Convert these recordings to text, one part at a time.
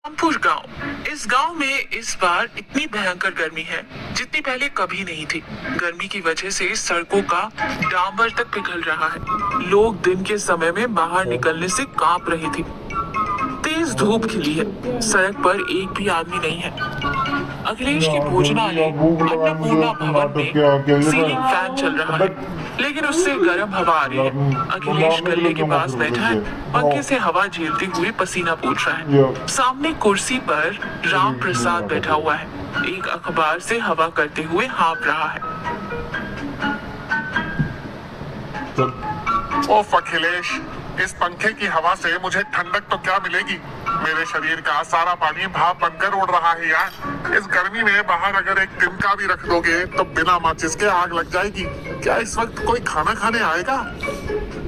रामपुर गांव। इस गांव में इस बार इतनी भयंकर गर्मी है जितनी पहले कभी नहीं थी। गर्मी की वजह से सड़कों का डांबर तक पिघल रहा है। लोग दिन के समय में बाहर निकलने से कांप रहे थे। तेज धूप खिली है, सड़क पर एक भी आदमी नहीं है। अखिलेश के भोजनालय अन्नपूर्णा भवन में सीलिंग फैन चल रहा है, लेकिन उससे गर्म हवा आ रही है। अखिलेश गल्ले के पास बैठा है, पंखे से हवा झेलते हुए पसीना पोंछ रहा है। सामने कुर्सी पर राम प्रसाद बैठा हुआ है, एक अखबार से हवा करते हुए हाँफ रहा है। ओफ अखिलेश, इस पंखे की हवा से मुझे ठंडक तो क्या मिलेगी। मेरे शरीर का सारा पानी भाप बनकर उड़ रहा है यार। इस गर्मी में बाहर अगर एक तिनका भी रख दोगे तो बिना माचिस के आग लग जाएगी। क्या इस वक्त कोई खाना खाने आएगा?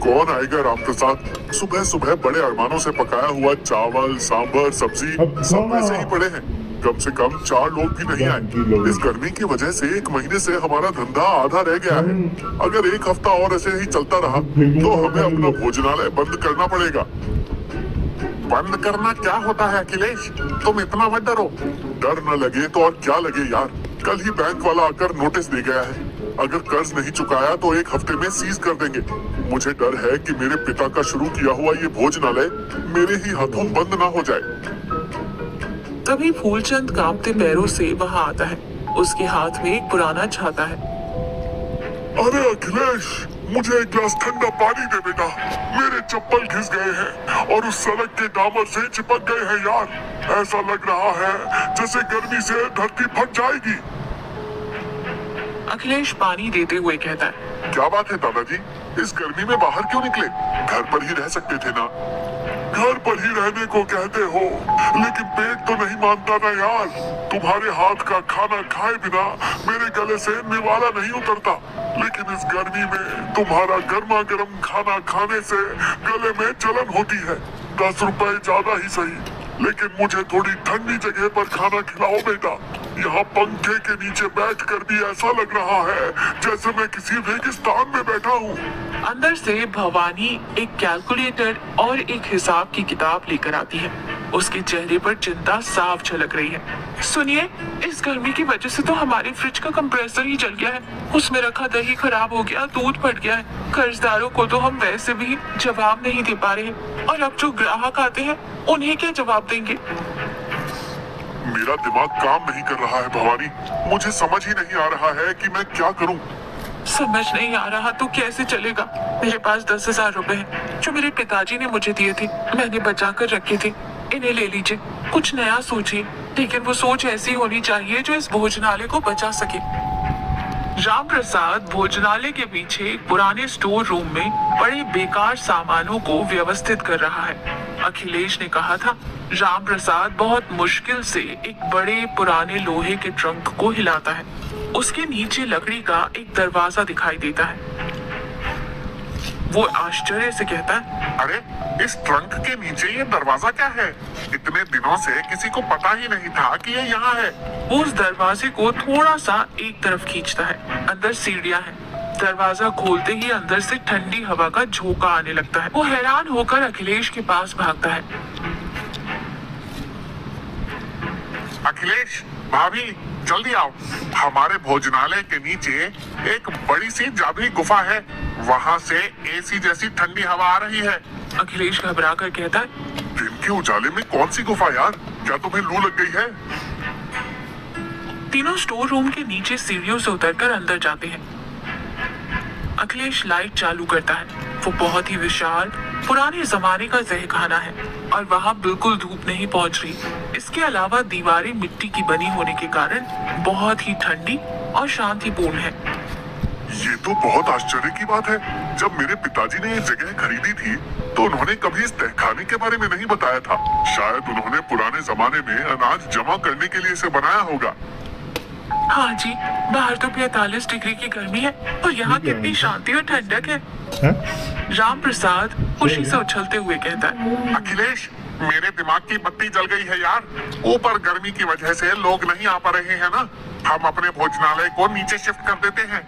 कौन आएगा राम प्रसाद? सुबह सुबह बड़े अरमानों से पकाया हुआ चावल, सांभर, सब्जी सब वैसे ही पड़े हैं। कम से कम 4 लोग भी नहीं आए। इस गर्मी की वजह से 1 महीने से हमारा धंधा आधा रह गया है। अगर 1 हफ्ता और ऐसे ही चलता रहा तो हमें अपना भोजनालय बंद करना पड़ेगा। बंद करना क्या होता है अखिलेश? तुम इतना मत डरो। डर न लगे तो और क्या लगे यार। कल ही बैंक वाला आकर नोटिस दे गया है, अगर कर्ज नहीं चुकाया तो 1 हफ्ते में सीज कर देंगे। मुझे डर है कि मेरे पिता का शुरू किया हुआ ये भोजनालय मेरे ही हाथों बंद ना हो जाए। तभी फूलचंद कांपते पैरों से वहां आता है। उसके हाथ में एक पुराना छाता है। अरे अखिलेश, मुझे एक गिलास ठंडा पानी दे बेटा। मेरे चप्पल घिस गए हैं और उस सड़क के डामर से चिपक गए हैं यार। ऐसा लग रहा है जैसे गर्मी से धरती फट जाएगी। अखिलेश पानी देते हुए कहता है, क्या बात है दादाजी, इस गर्मी में बाहर क्यों निकले? घर पर ही रह सकते थे ना। घर पर ही रहने को कहते हो, लेकिन पेट तो नहीं मानता ना यार। तुम्हारे हाथ का खाना खाए बिना मेरे गले से निवाला नहीं उतरता, लेकिन इस गर्मी में तुम्हारा गर्मा गर्म खाना खाने से गले में जलन होती है। 10 रुपए ज्यादा ही सही, लेकिन मुझे थोड़ी ठंडी जगह पर खाना खिलाओ बेटा। यहाँ पंखे के नीचे बैठकर भी ऐसा लग रहा है जैसे मैं किसी रेगिस्तान में बैठा हूँ। अंदर से भवानी एक कैलकुलेटर और एक हिसाब की किताब लेकर आती है। उसके चेहरे पर चिंता साफ झलक रही है। सुनिए, इस गर्मी की वजह से तो हमारे फ्रिज का कंप्रेसर ही जल गया है। उसमें रखा दही खराब हो गया, दूध फट गया है। कर्जदारों को तो हम वैसे भी जवाब नहीं दे पा रहे हैं, और अब जो ग्राहक आते हैं उन्हें क्या जवाब देंगे? मेरा दिमाग काम नहीं कर रहा है भवानी। मुझे समझ ही नहीं आ रहा है कि मैं क्या करूं। समझ नहीं आ रहा तो कैसे चलेगा? मेरे पास 10,000 रुपए हैं जो मेरे पिताजी ने मुझे दिए थे। मैंने बचा कर रखे थे, इन्हें ले लीजिए। कुछ नया सोचिए, लेकिन वो सोच ऐसी होनी चाहिए जो इस भोजनालय को बचा सके। राम प्रसाद भोजनालय के पीछे एक पुराने स्टोर रूम में बड़े बेकार सामानों को व्यवस्थित कर रहा है। अखिलेश ने कहा था, राम प्रसाद बहुत मुश्किल से एक बड़े पुराने लोहे के ट्रंक को हिलाता है। उसके नीचे लकड़ी का एक दरवाजा दिखाई देता है। वो आश्चर्य से कहता है, अरे, इस ट्रंक के नीचे ये दरवाजा क्या है? इतने दिनों से किसी को पता ही नहीं था कि ये यहाँ है। वो उस दरवाजे को थोड़ा सा एक तरफ खींचता है। अंदर सीढ़ियाँ हैं। दरवाजा खोलते ही अंदर से ठंडी हवा का झोंका आने लगता है। वो हैरान होकर अखिलेश के पास भागता है। अखिलेश, भाभी, जल्दी आओ। हमारे भोजनालय के नीचे एक बड़ी सी जादुई गुफा है। वहाँ से एसी जैसी ठंडी हवा आ रही है। अखिलेश घबरा कर कहता है, दिन के उजाले में कौन सी गुफा यार? क्या तुम्हें लू लग गई है? तीनों स्टोर रूम के नीचे सीढ़ियों से उतरकर अंदर जाते हैं। अखिलेश लाइट चालू करता है। वो बहुत ही विशाल पुराने जमाने का तहखाना है, और वहाँ बिल्कुल धूप नहीं पहुँच रही। इसके अलावा दीवारें मिट्टी की बनी होने के कारण बहुत ही ठंडी और शांतिपूर्ण है। ये तो बहुत आश्चर्य की बात है। जब मेरे पिताजी ने ये जगह खरीदी थी तो उन्होंने कभी इस तहखाने के बारे में नहीं बताया था। शायद उन्होंने पुराने जमाने में अनाज जमा करने के लिए इसे बनाया होगा। हाँ जी, बाहर तो 45 डिग्री की गर्मी है और यहाँ कितनी शांति और ठंडक है। राम प्रसाद खुशी से उछलते हुए कहता है, अखिलेश, मेरे दिमाग की बत्ती जल गई है यार। ऊपर गर्मी की वजह से लोग नहीं आ पा रहे हैं ना। हम अपने भोजनालय को नीचे शिफ्ट कर देते हैं।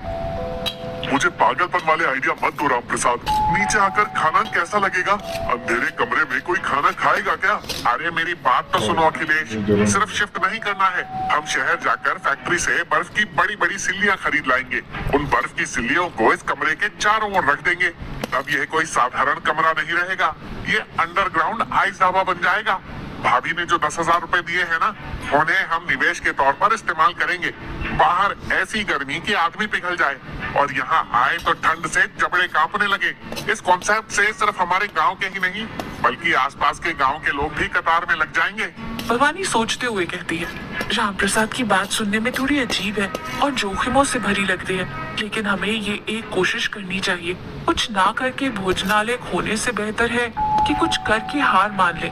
मुझे पागलपन वाले आइडिया मत दो राम प्रसाद। नीचे आकर खाना कैसा लगेगा? अंधेरे कमरे में कोई खाना खाएगा क्या? अरे मेरी बात तो सुनो अखिलेश, सिर्फ शिफ्ट नहीं करना है। हम शहर जाकर फैक्ट्री से बर्फ की बड़ी बड़ी सिल्लियां खरीद लाएंगे। उन बर्फ की सिल्लियों को इस कमरे के चारों ओर रख देंगे। अब यह कोई साधारण कमरा नहीं रहेगा, ये अंडरग्राउंड आइस ढाबा बन जाएगा। भाभी ने जो 10,000 रुपए दिए हैं ना, उन्हें हम निवेश के तौर पर इस्तेमाल करेंगे। बाहर ऐसी गर्मी कि आदमी पिघल जाए और यहाँ आए तो ठंड से जबड़े कांपने लगे। इस कॉन्सेप्ट से सिर्फ हमारे गांव के ही नहीं बल्कि आसपास के गांव के लोग भी कतार में लग जाएंगे। भवानी सोचते हुए कहती है, राम प्रसाद की बात सुनने में थोड़ी अजीब है और जोखिमों से भरी लगती है, लेकिन हमें ये एक कोशिश करनी चाहिए। कुछ ना करके भोजनालय खोने से बेहतर है कि कुछ करके हार मान ले।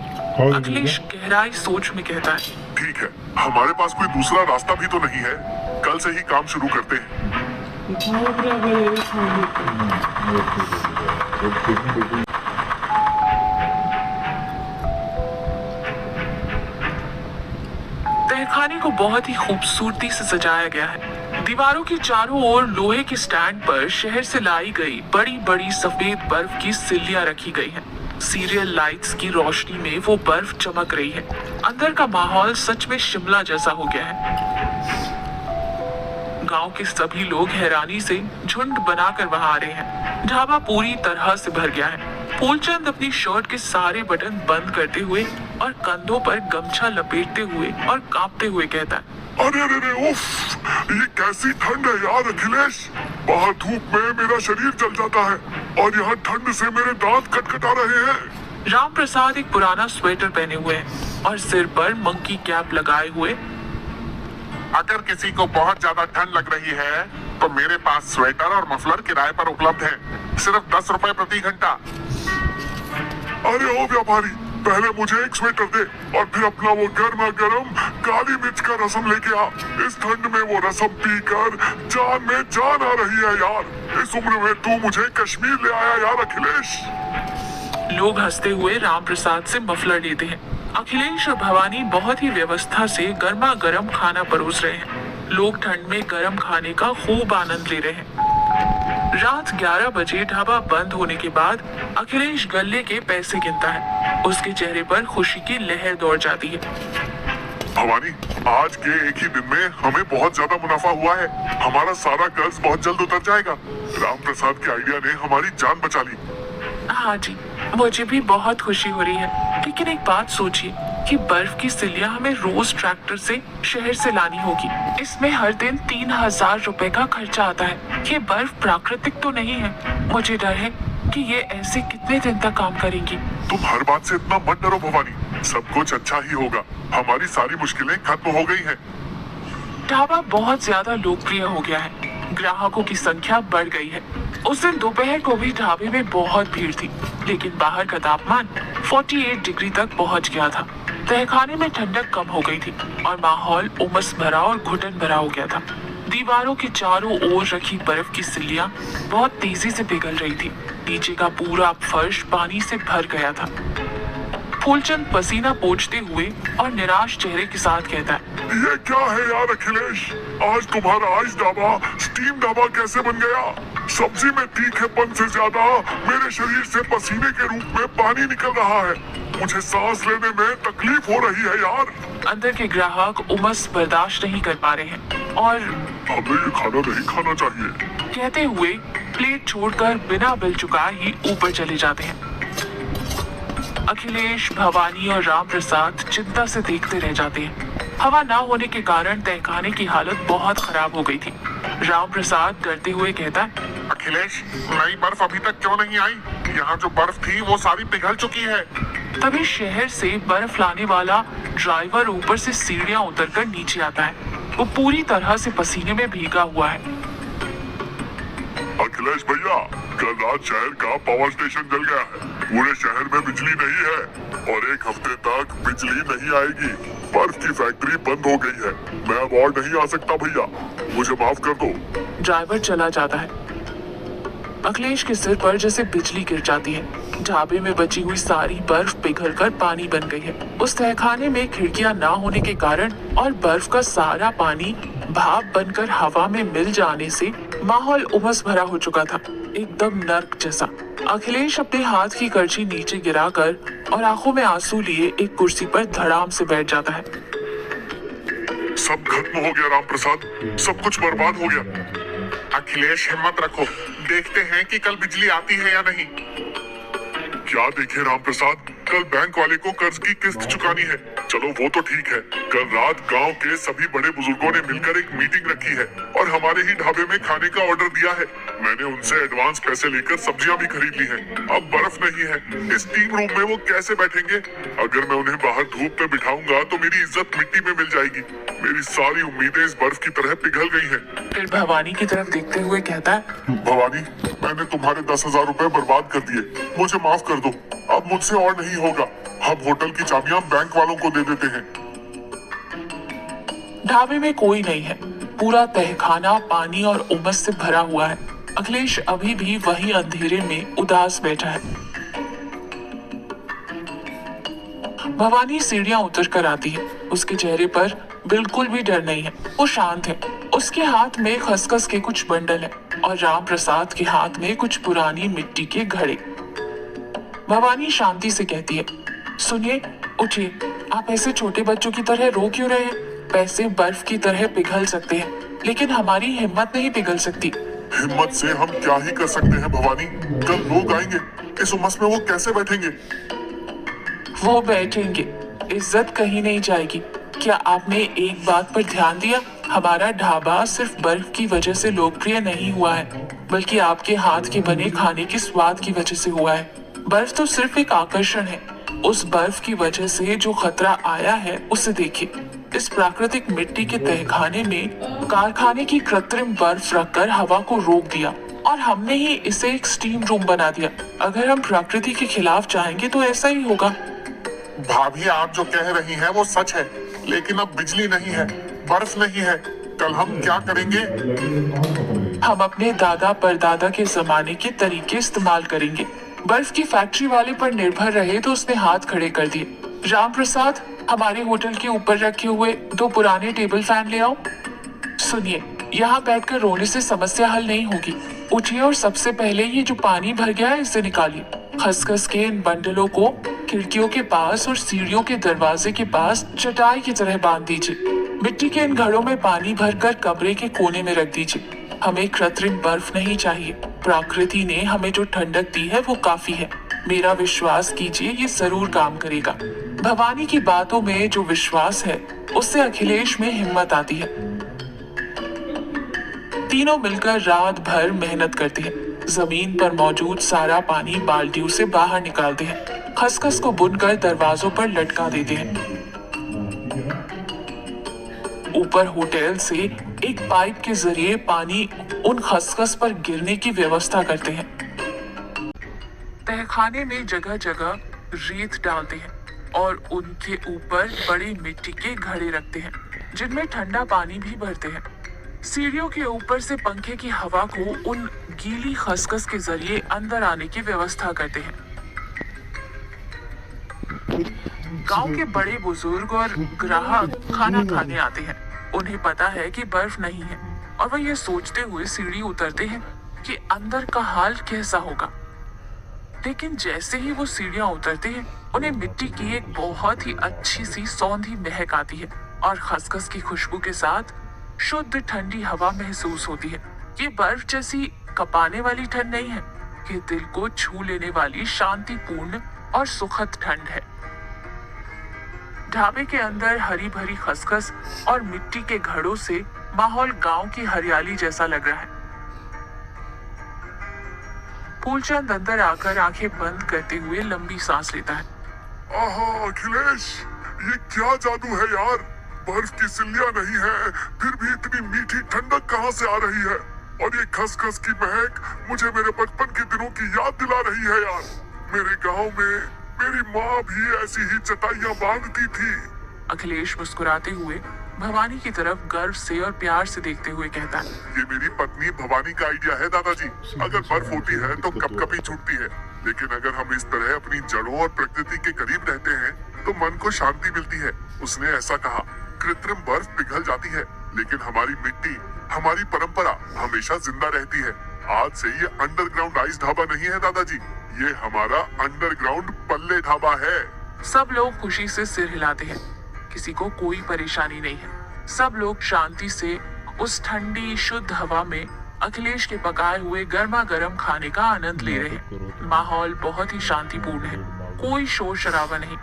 अखिलेश गहराई सोच में कहता है, ठीक है, हमारे पास कोई दूसरा रास्ता भी तो नहीं है। कल से ही काम शुरू करते हैं। तहखाने को बहुत ही खूबसूरती से सजाया गया है। दीवारों के चारों ओर लोहे के स्टैंड पर शहर से लाई गई बड़ी बड़ी सफेद बर्फ की सिल्लियां रखी गई हैं। सीरियल लाइट्स की रोशनी में वो बर्फ चमक रही है। अंदर का माहौल सच में शिमला जैसा हो गया है। गांव के सभी लोग हैरानी से झुंड बनाकर वहां आ रहे हैं। ढाबा पूरी तरह से भर गया है। फूलचंद अपनी शर्ट के सारे बटन बंद करते हुए और कंधों पर गमछा लपेटते हुए और कांपते हुए कहता है, अरे अरे अरे, उफ, ये कैसी ठंड है यार अखिलेश। बाहर धूप में मेरा शरीर जल जाता है और यहाँ ठंड से मेरे दांत खटखटा रहे हैं। राम प्रसाद एक पुराना स्वेटर पहने हुए हैं और सिर पर मंकी कैप लगाए हुए। अगर किसी को बहुत ज्यादा ठंड लग रही है तो मेरे पास स्वेटर और मफलर किराए पर उपलब्ध है, सिर्फ 10 रुपए प्रति घंटा। अरे ओ व्यापारी, पहले मुझे एक स्वेटर दे और फिर अपना वो गर्मा गर्म काली मिर्च का रसम लेके आ। इस ठंड में वो रसम पीकर जान में जान आ रही है यार। इस उम्र में तू मुझे कश्मीर ले आया यार अखिलेश। लोग हंसते हुए राम प्रसाद से मफलर लेते हैं। अखिलेश और भवानी बहुत ही व्यवस्था से गर्मा गर्म खाना परोस रहे हैं। लोग ठंड में गर्म खाने का खूब आनंद ले रहे हैं। रात 11 बजे ढाबा बंद होने के बाद अखिलेश गल्ले के पैसे गिनता है। उसके चेहरे पर खुशी की लहर दौड़ जाती है। भवानी, आज के एक ही दिन में हमें बहुत ज्यादा मुनाफा हुआ है। हमारा सारा कर्ज बहुत जल्द उतर जाएगा। राम प्रसाद के आइडिया ने हमारी जान बचा ली। हाँ जी, मुझे भी बहुत खुशी हो रही है, लेकिन एक बात सोचिए कि बर्फ की सिल्लियां हमें रोज ट्रैक्टर से शहर से लानी होगी। इसमें हर दिन 3,000 रुपए का खर्चा आता है। ये बर्फ प्राकृतिक तो नहीं है। मुझे डर है कि ये ऐसे कितने दिन तक काम करेंगी। तुम हर बात से इतना मत डरो भवानी, सब कुछ अच्छा ही होगा। हमारी सारी मुश्किलें खत्म हो गई हैं। ढाबा बहुत ज्यादा लोकप्रिय हो गया है। ग्राहकों की संख्या बढ़ गई है। उस दिन दोपहर को भी ढाबे में बहुत भीड़ थी, लेकिन बाहर का तापमान 48 डिग्री तक पहुंच गया था। तहखाने में ठंडक कम हो गई थी और माहौल उमस भरा और घुटन भरा हो गया था। दीवारों के चारों ओर रखी बर्फ की सिल्लियां बहुत तेजी से पिघल रही थी। नीचे का पूरा फर्श पानी से भर गया था। फूलचंद पसीना पोंछते हुए और निराश चेहरे के साथ कहता है, ये क्या है यार अखिलेश, आज तुम्हारा आइस ढाबा स्टीम ढाबा कैसे बन गया? सब्जी में तीखेपन से ज्यादा मेरे शरीर से पसीने के रूप में पानी निकल रहा है। मुझे सांस लेने में तकलीफ हो रही है यार। अंदर के ग्राहक उमस बर्दाश्त नहीं कर पा रहे हैं और हमें ये खाना नहीं खाना चाहिए, कहते हुए प्लेट छोड़कर बिना बिल चुकाए ही ऊपर चले जाते हैं। अखिलेश, भवानी और राम प्रसाद चिंता से देखते रह जाते हैं। हवा ना होने के कारण तहखाने की हालत बहुत खराब हो गई थी। राम प्रसाद डरते हुए कहता है, अखिलेश, नई बर्फ अभी तक क्यों नहीं आई? यहाँ जो बर्फ थी वो सारी पिघल चुकी है। तभी शहर से बर्फ लाने वाला ड्राइवर ऊपर से सीढ़ियां उतरकर नीचे आता है। वो पूरी तरह से पसीने में भीगा हुआ है। अखिलेश भैया, कल रात शहर का पावर स्टेशन जल गया है। पूरे शहर में बिजली नहीं है और 1 हफ्ते तक बिजली नहीं आएगी। बर्फ की फैक्ट्री बंद हो गई है। मैं अब और नहीं आ सकता भैया, मुझे माफ कर दो। ड्राइवर चला जाता है। अखिलेश के सिर पर जैसे बिजली गिर जाती है। ढाबे में बची हुई सारी बर्फ पिघलकर पानी बन गई है। उस तहखाने में खिड़कियां ना होने के कारण और बर्फ का सारा पानी भाप बनकर हवा में मिल जाने से माहौल उमस भरा हो चुका था, एकदम नर्क जैसा। अखिलेश अपने हाथ की करची नीचे गिराकर और आंखों में आंसू लिए एक कुर्सी पर धड़ाम से बैठ जाता है। सब खत्म हो गया राम प्रसाद, सब कुछ बर्बाद हो गया। अखिलेश हिम्मत रखो, देखते हैं कि कल बिजली आती है या नहीं। क्या देखे राम प्रसाद, कल बैंक वाले को कर्ज की किस्त चुकानी है। चलो वो तो ठीक है, कल रात गांव के सभी बड़े बुजुर्गों ने मिलकर एक मीटिंग रखी है और हमारे ही ढाबे में खाने का ऑर्डर दिया है। मैंने उनसे एडवांस पैसे लेकर सब्जियां भी खरीद ली हैं। अब बर्फ नहीं है, इस टीम रूम में वो कैसे बैठेंगे? अगर मैं उन्हें बाहर धूप पे बिठाऊंगा तो मेरी इज्जत मिट्टी में मिल जाएगी। मेरी सारी उम्मीदें इस बर्फ की तरह पिघल गई हैं। फिर भवानी की तरफ देखते हुए कहता है, भवानी, मैंने तुम्हारे 10,000 रुपए बर्बाद कर दिए, मुझे माफ कर दो। अब मुझसे और नहीं होगा। हम होटल की चाबियां बैंक वालों को दे देते हैं। ढाबे में कोई नहीं है, पूरा तहखाना पानी और उमस से भरा हुआ है। अखिलेश अभी भी वही अंधेरे में उदास बैठा है। भवानी सीढ़ियां उतर कर आती है। उसके चेहरे पर बिल्कुल भी डर नहीं है, वो शांत है। उसके हाथ में खसखस के कुछ बंडल है और राम प्रसाद के हाथ में कुछ पुरानी मिट्टी के घड़े। भवानी शांति से कहती है, सुनिए, उठिए, आप ऐसे छोटे बच्चों की तरह रो क्यों रहे हैं? पैसे बर्फ की तरह पिघल सकते हैं, लेकिन हमारी हिम्मत नहीं पिघल सकती। हिम्मत से हम क्या ही कर सकते हैं भवानी? कल लोग आएंगे, इस उमस में वो कैसे बैठेंगे? वो बैठेंगे, इज्जत कहीं नहीं जाएगी। क्या आपने एक बात पर ध्यान दिया? हमारा ढाबा सिर्फ बर्फ की वजह से लोकप्रिय नहीं हुआ है, बल्कि आपके हाथ के बने खाने के स्वाद की वजह से हुआ है। बर्फ तो सिर्फ एक आकर्षण है। उस बर्फ की वजह से जो खतरा आया है उसे देखिए। इस प्राकृतिक मिट्टी के तहखाने में कारखाने की कृत्रिम बर्फ रखकर हवा को रोक दिया और हमने ही इसे एक स्टीम रूम बना दिया। अगर हम प्रकृति के खिलाफ चाहेंगे तो ऐसा ही होगा। भाभी, आप जो कह रही हैं वो सच है, लेकिन अब बिजली नहीं है, बर्फ नहीं है। कल हम क्या करेंगे? हम अपने दादा परदादा के जमाने के तरीके इस्तेमाल करेंगे। बर्फ की फैक्ट्री वाले पर निर्भर रहे तो उसने हाथ खड़े कर दिए। राम प्रसाद, हमारे होटल के ऊपर रखे हुए 2 पुराने टेबल फैन ले आओ। सुनिए, यहाँ बैठकर रोने से समस्या हल नहीं होगी। उठिए और सबसे पहले ये जो पानी भर गया है इसे निकालिए। खसखस के इन बंडलों को खिड़कियों के पास और सीढ़ियों के दरवाजे के पास चटाई की तरह बांध दीजिए। मिट्टी के इन घड़ों में पानी भरकर कमरे के कोने में रख दीजिए। हमें कृत्रिम बर्फ नहीं चाहिए। प्रकृति ने हमें जो ठंडक दी है वो काफी है। मेरा विश्वास कीजिए, ये जरूर काम करेगा। भवानी की बातों में जो विश्वास है उससे अखिलेश में हिम्मत आती है। तीनों मिलकर रात भर मेहनत करते हैं। जमीन पर मौजूद सारा पानी बाल्टियों से बाहर निकालते हैं। खसखस को बुनकर दरवाजों पर लटका देते हैं। ऊपर होटल से एक पाइप के जरिए पानी उन खसखस पर गिरने की व्यवस्था करते हैं। तहखाने में जगह जगह रेत डालते हैं और उनके ऊपर बड़ी मिट्टी के घड़े रखते हैं जिनमें ठंडा पानी भी भरते हैं। सीढ़ियों के ऊपर से पंखे की हवा को उन गीली खसखस के जरिए अंदर आने की व्यवस्था करते हैं। गांव के बड़े बुजुर्ग और ग्राहक खाना खाने आते हैं। उन्हें पता है कि बर्फ नहीं है और वह ये सोचते हुए सीढ़ी उतरते हैं कि अंदर का हाल कैसा होगा। लेकिन जैसे ही वो सीढ़ियां उतरते हैं उन्हें मिट्टी की एक बहुत ही अच्छी सी सौंधी महक आती है और खसखस की खुशबू के साथ शुद्ध ठंडी हवा महसूस होती है। ये बर्फ जैसी कपाने वाली ठंड नहीं है, ये दिल को छू लेने वाली शांतिपूर्ण और सुखद ठंड है। ढाबे के अंदर हरी भरी खसखस और मिट्टी के घड़ों से माहौल गांव की हरियाली जैसा लग रहा है। फूलचंद अंदर आकर आंखें बंद करते हुए लंबी सांस लेता है। आहा अखिलेश, ये क्या जादू है यार? बर्फ की सिल्लियां नहीं है, फिर भी इतनी मीठी ठंडक कहाँ से आ रही है? और ये खसखस की महक मुझे मेरे बचपन के दिनों की याद दिला रही है यार। मेरे गांव में मेरी माँ भी ऐसी ही चटाइयां बांधती थी। अखिलेश मुस्कुराते हुए भवानी की तरफ गर्व से और प्यार से देखते हुए कहता है, ये मेरी पत्नी भवानी का आइडिया है दादाजी। अगर बर्फ होती है तो कपकपी छूटती है, लेकिन अगर हम इस तरह अपनी जड़ों और प्रकृति के करीब रहते हैं तो मन को शांति मिलती है। उसने ऐसा कहा, कृत्रिम बर्फ पिघल जाती है, लेकिन हमारी मिट्टी हमारी परंपरा हमेशा जिंदा रहती है। आज से ये अंडरग्राउंड आइस ढाबा नहीं है दादाजी, ये हमारा अंडरग्राउंड पल्ले ढाबा है। सब लोग खुशी से सिर हिलाते हैं। किसी को कोई परेशानी नहीं है। सब लोग शांति से उस ठंडी शुद्ध हवा में अखिलेश के पकाए हुए गर्मा गर्म खाने का आनंद ले रहे हैं। माहौल बहुत ही शांतिपूर्ण है, कोई शोर शराबा नहीं।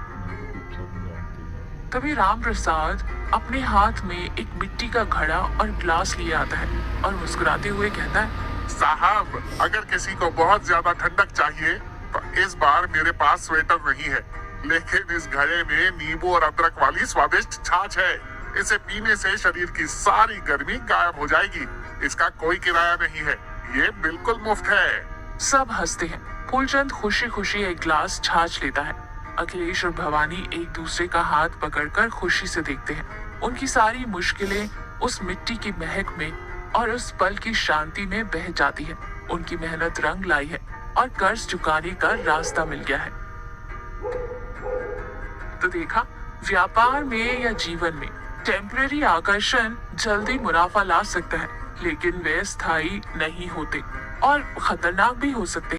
तभी राम प्रसाद अपने हाथ में एक मिट्टी का घड़ा और ग्लास लिए आता है और मुस्कुराते हुए कहता है, साहब, अगर किसी को बहुत ज्यादा ठंडक चाहिए तो इस बार मेरे पास स्वेटर नहीं है, लेकिन इस घड़े में नींबू और अदरक वाली स्वादिष्ट छाछ है। इसे पीने से शरीर की सारी गर्मी गायब हो जाएगी। इसका कोई किराया नहीं है, ये बिल्कुल मुफ्त है। सब हंसते हैं। फूलचंद खुशी खुशी एक ग्लास छाछ लेता है। अखिलेश और भवानी एक दूसरे का हाथ पकड़कर खुशी से देखते हैं। उनकी सारी मुश्किलें उस मिट्टी की महक में और उस पल की शांति में बह जाती है। उनकी मेहनत रंग लाई है और कर्ज चुकाने का रास्ता मिल गया है। तो देखा, व्यापार में या जीवन में टेम्परेरी आकर्षण जल्दी मुनाफा ला सकता है, लेकिन वे स्थायी नहीं होते और खतरनाक भी हो सकते हैं।